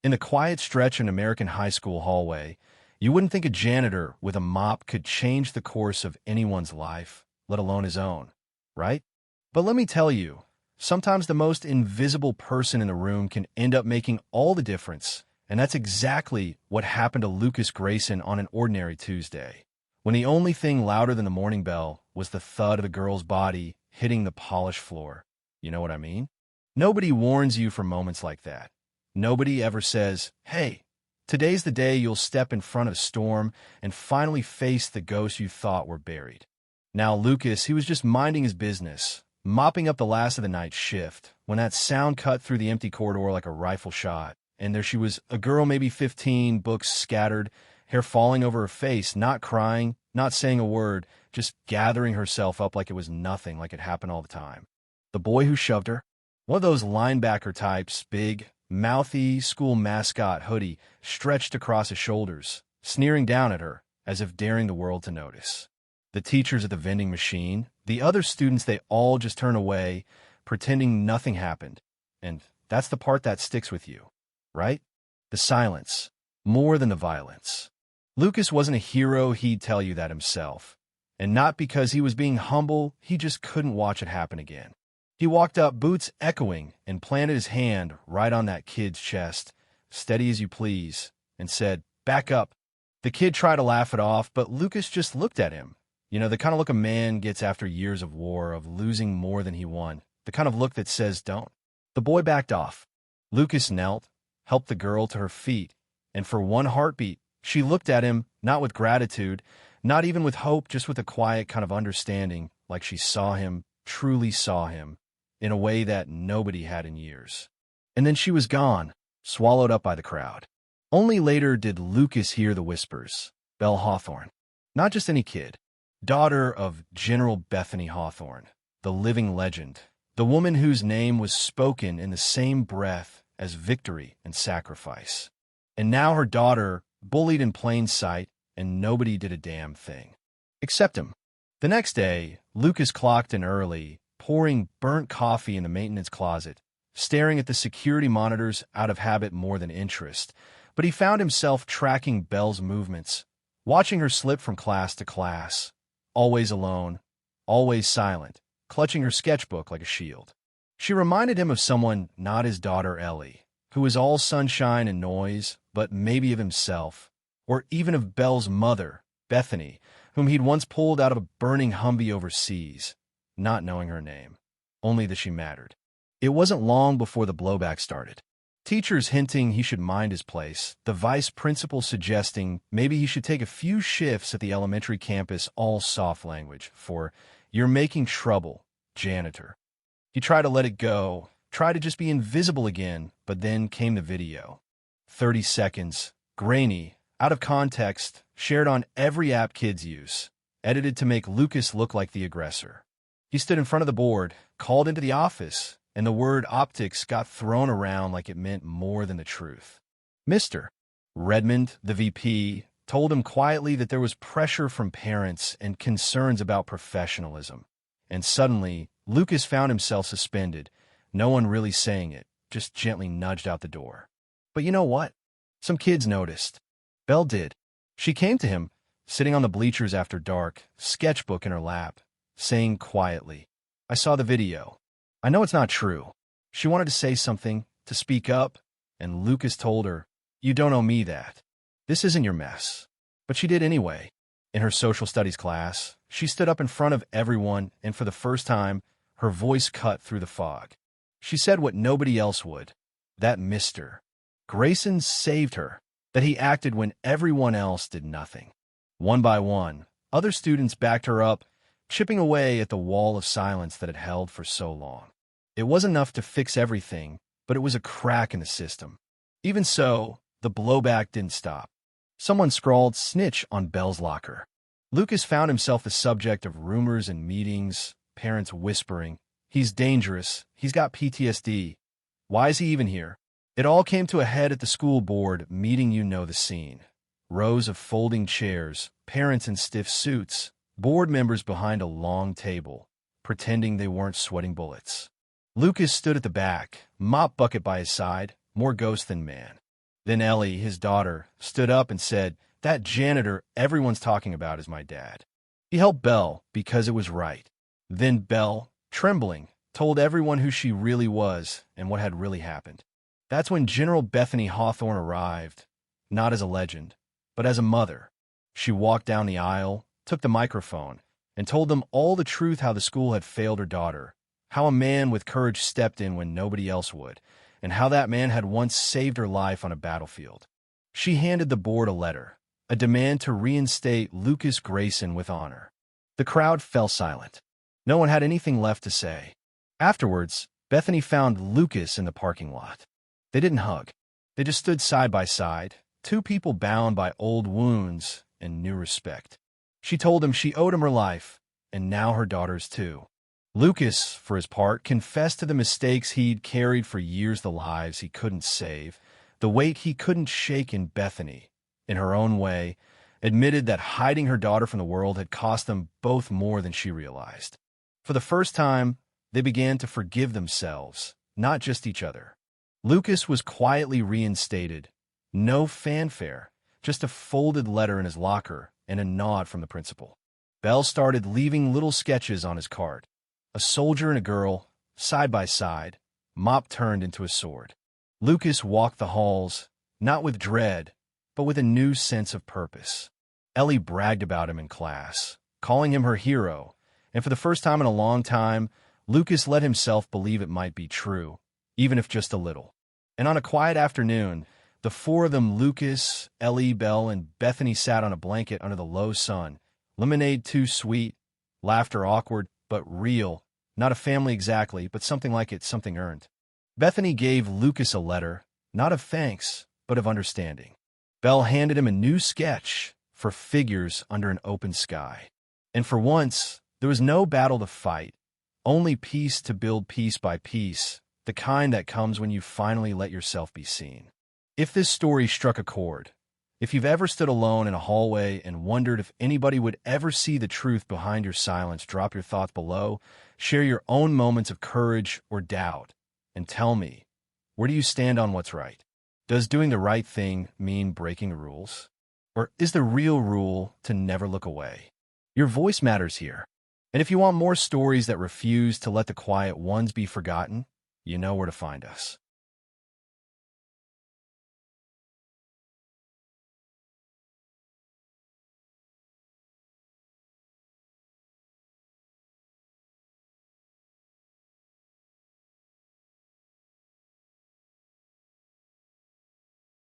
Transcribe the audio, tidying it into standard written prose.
In the quiet stretch of an American high school hallway, you wouldn't think a janitor with a mop could change the course of anyone's life, let alone his own, right? But let me tell you, sometimes the most invisible person in the room can end up making all the difference, and that's exactly what happened to Lucas Grayson on an ordinary Tuesday, when the only thing louder than the morning bell was the thud of a girl's body hitting the polished floor. You know what I mean? Nobody warns you for moments like that. Nobody ever says, hey, today's the day you'll step in front of a storm and finally face the ghosts you thought were buried. Now, Lucas, he was just minding his business, mopping up the last of the night shift, when that sound cut through the empty corridor like a rifle shot, and there she was, a girl maybe 15, books scattered, hair falling over her face, not crying, not saying a word, just gathering herself up like it was nothing, like it happened all the time. The boy who shoved her, one of those linebacker types, big, mouthy school mascot hoodie stretched across his shoulders, sneering down at her, as if daring the world to notice. The teachers at the vending machine, the other students, they all just turn away, pretending nothing happened. And that's the part that sticks with you, right? The silence, more than the violence. Lucas wasn't a hero, he'd tell you that himself. And not because he was being humble, he just couldn't watch it happen again. He walked up, boots echoing, and planted his hand right on that kid's chest, steady as you please, and said, back up. The kid tried to laugh it off, but Lucas just looked at him. You know, the kind of look a man gets after years of war, of losing more than he won. The kind of look that says, don't. The boy backed off. Lucas knelt, helped the girl to her feet, and for one heartbeat, she looked at him, not with gratitude, not even with hope, just with a quiet kind of understanding, like she saw him, truly saw him, in a way that nobody had in years. And then she was gone, swallowed up by the crowd. Only later did Lucas hear the whispers. Belle Hawthorne. Not just any kid. Daughter of General Bethany Hawthorne, the living legend, the woman whose name was spoken in the same breath as victory and sacrifice. And now her daughter, bullied in plain sight, and nobody did a damn thing. Except him. The next day, Lucas clocked in early, pouring burnt coffee in the maintenance closet, staring at the security monitors out of habit more than interest, but he found himself tracking Belle's movements, watching her slip from class to class, always alone, always silent, clutching her sketchbook like a shield. She reminded him of someone not his daughter Ellie, who was all sunshine and noise, but maybe of himself, or even of Belle's mother, Bethany, whom he'd once pulled out of a burning Humvee overseas, not knowing her name, only that she mattered. It wasn't long before the blowback started. Teachers hinting he should mind his place, the vice principal suggesting maybe he should take a few shifts at the elementary campus, all soft language, for "you're making trouble, janitor." He tried to let it go, tried to just be invisible again, but then came the video. 30 seconds, grainy, out of context, shared on every app kids use, edited to make Lucas look like the aggressor. He stood in front of the board, called into the office, and the word optics got thrown around like it meant more than the truth. Mr. Redmond, the VP, told him quietly that there was pressure from parents and concerns about professionalism. And suddenly, Lucas found himself suspended, no one really saying it, just gently nudged out the door. But you know what? Some kids noticed. Belle did. She came to him, sitting on the bleachers after dark, sketchbook in her lap, saying quietly, "I saw the video. I know it's not true." She wanted to say something, to speak up, and Lucas told her, "You don't owe me that. This isn't your mess." But she did anyway. In her social studies class, she stood up in front of everyone, and for the first time, her voice cut through the fog. She said what nobody else would, that Mr. Grayson saved her, that he acted when everyone else did nothing. One by one, other students backed her up, chipping away at the wall of silence that had held for so long. It wasn't enough to fix everything, but it was a crack in the system. Even so, the blowback didn't stop. Someone scrawled "snitch" on Belle's locker. Lucas found himself the subject of rumors and meetings, parents whispering, "He's dangerous, he's got PTSD. Why is he even here?" It all came to a head at the school board meeting. You know the scene. Rows of folding chairs, parents in stiff suits, board members behind a long table, pretending they weren't sweating bullets. Lucas stood at the back, mop bucket by his side, more ghost than man. Then Ellie, his daughter, stood up and said, "That janitor everyone's talking about is my dad." He helped Belle because it was right. Then Belle, trembling, told everyone who she really was and what had really happened. That's when General Bethany Hawthorne arrived, not as a legend, but as a mother. She walked down the aisle, took the microphone, and told them all the truth: how the school had failed her daughter, how a man with courage stepped in when nobody else would, and how that man had once saved her life on a battlefield. She handed the board a letter, a demand to reinstate Lucas Grayson with honor. The crowd fell silent. No one had anything left to say. Afterwards, Bethany found Lucas in the parking lot. They didn't hug. They just stood side by side, two people bound by old wounds and new respect. She told him she owed him her life, and now her daughter's too. Lucas, for his part, confessed to the mistakes he'd carried for years, the lives he couldn't save, the weight he couldn't shake. In Bethany, in her own way, admitted that hiding her daughter from the world had cost them both more than she realized. For the first time, they began to forgive themselves, not just each other. Lucas was quietly reinstated. No fanfare, just a folded letter in his locker and a nod from the principal. Belle started leaving little sketches on his card. A soldier and a girl, side by side, mop turned into a sword. Lucas walked the halls, not with dread, but with a new sense of purpose. Ellie bragged about him in class, calling him her hero, and for the first time in a long time, Lucas let himself believe it might be true, even if just a little. And on a quiet afternoon, the four of them, Lucas, Ellie, Belle, and Bethany, sat on a blanket under the low sun. Lemonade too sweet, laughter awkward, but real. Not a family exactly, but something like it, something earned. Bethany gave Lucas a letter, not of thanks, but of understanding. Belle handed him a new sketch for figures under an open sky. And for once, there was no battle to fight, only peace to build piece by piece, the kind that comes when you finally let yourself be seen. If this story struck a chord, if you've ever stood alone in a hallway and wondered if anybody would ever see the truth behind your silence, drop your thoughts below, share your own moments of courage or doubt, and tell me, where do you stand on what's right? Does doing the right thing mean breaking rules? Or is the real rule to never look away? Your voice matters here. And if you want more stories that refuse to let the quiet ones be forgotten, you know where to find us.